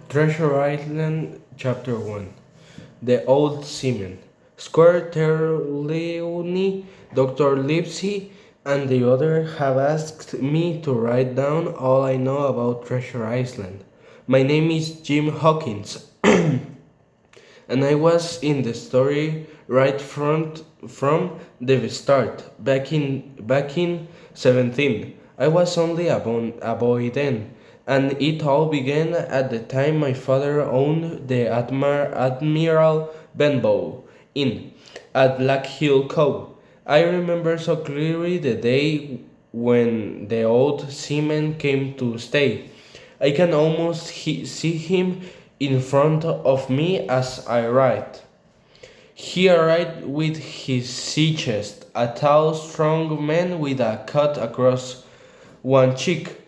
Treasure Island, Chapter 1. The Old Seaman. Squire Terleone, Dr. Lipsy, and the other have asked me to write down all I know about Treasure Island. My name is Jim Hawkins, and I was in the story from the start, back in 17. I was only a boy then, and it all began at the time my father owned the Admiral Benbow Inn at Black Hill Cove. I remember so clearly the day when the old seaman came to stay. I can almost see him in front of me as I write. He arrived with his sea chest, a tall, strong man with a cut across one cheek.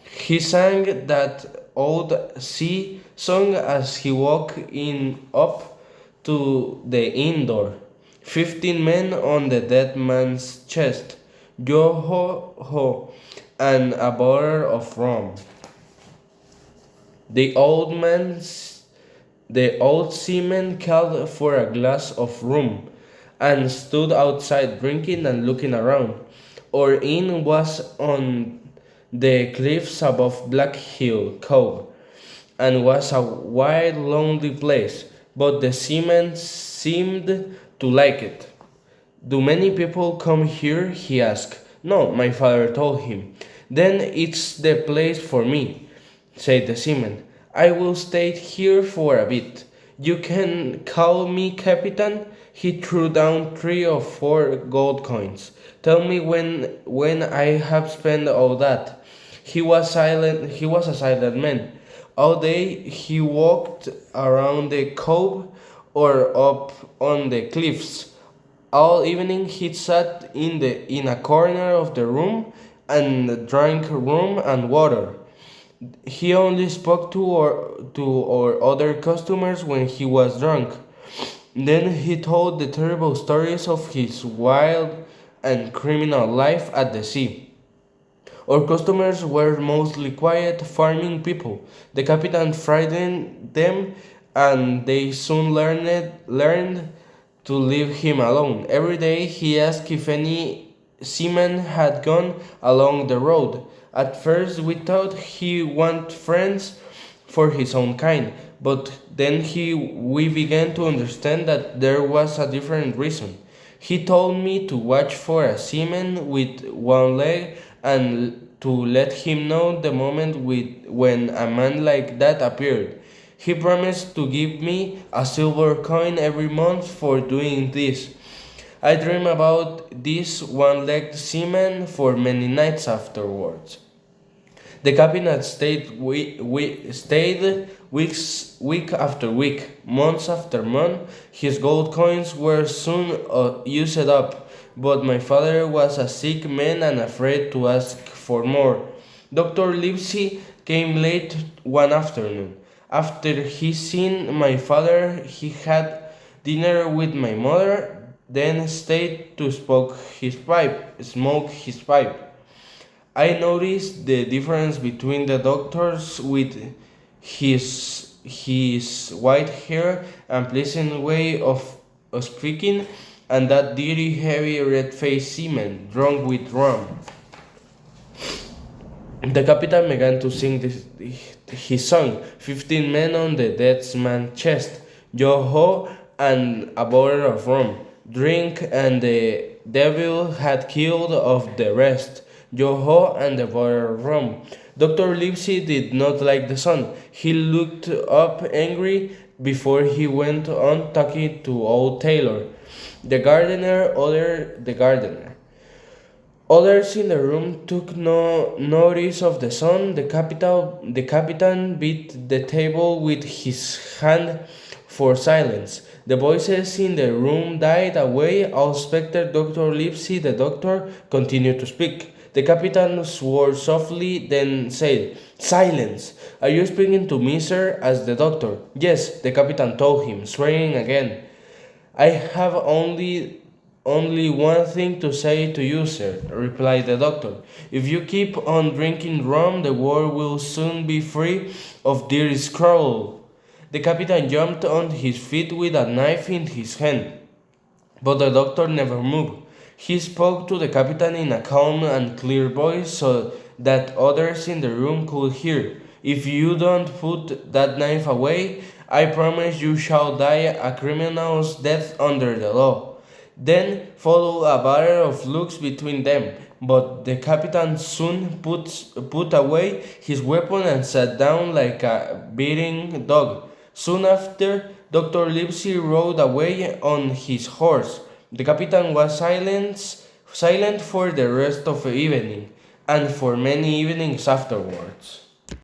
He sang that old sea song as he walked in up to the inn door. 15 men on the dead man's chest, yo ho ho, and a bottle of rum. The old man, the old seaman called for a glass of rum and stood outside drinking and looking around. Our inn was on the cliffs above Black Hill Cove and was a wild, lonely place, but the seaman seemed to like it. Do many people come here? He asked. No, my father told him. Then it's the place for me, said the seaman. I will stay here for a bit. You can call me Captain. He threw down 3 or 4 gold coins. Tell me when I have spent all that. He was a silent man. All day he walked around the cove or up on the cliffs. All evening he sat in a corner of the room and drank rum and water. He only spoke to our other customers when he was drunk. Then he told the terrible stories of his wild and criminal life at the sea. Our customers were mostly quiet farming people. The captain frightened them and they soon learned to leave him alone. Every day he asked if any seaman had gone along the road. At first we thought he wanted friends for his own kind, but then we began to understand that there was a different reason. He told me to watch for a seaman with one leg and to let him know the moment when a man like that appeared. He promised to give me a silver coin every month for doing this. I dreamed about this one-legged seaman for many nights afterwards. The cabinet stayed week after week, months after month. His gold coins were soon used up, but my father was a sick man and afraid to ask for more. Dr. Livesey came late one afternoon. After he seen my father, he had dinner with my mother, then stayed to smoke his pipe. I noticed the difference between the doctors with his white hair and pleasant way of speaking, and that dirty, heavy, red-faced seaman drunk with rum. The captain began to sing his song, 15 men on the dead man's chest, yo ho, and a bottle of rum. Drink, and the devil had killed of the rest, yo ho, and the bottle of rum. Dr. Livesey did not like the song. He looked up angry before he went on talking to old Taylor. The gardener. Others in the room took no notice of the son. The captain beat the table with his hand for silence. The voices in the room died away. All expected Dr. Livesey, the doctor, continued to speak. The captain swore softly, then said, Silence! Are you speaking to me, sir? Asked the doctor. Yes, the captain told him, swearing again. I have only only one thing to say to you, sir, replied the doctor. If you keep on drinking rum, the world will soon be free of dear Scroll. The captain jumped on his feet with a knife in his hand, but the doctor never moved. He spoke to the captain in a calm and clear voice so that others in the room could hear. If you don't put that knife away, I promise you shall die a criminal's death under the law. Then followed a battle of looks between them, but the captain soon put away his weapon and sat down like a beating dog. Soon after, Dr. Livesey rode away on his horse. The captain was silent for the rest of the evening, and for many evenings afterwards.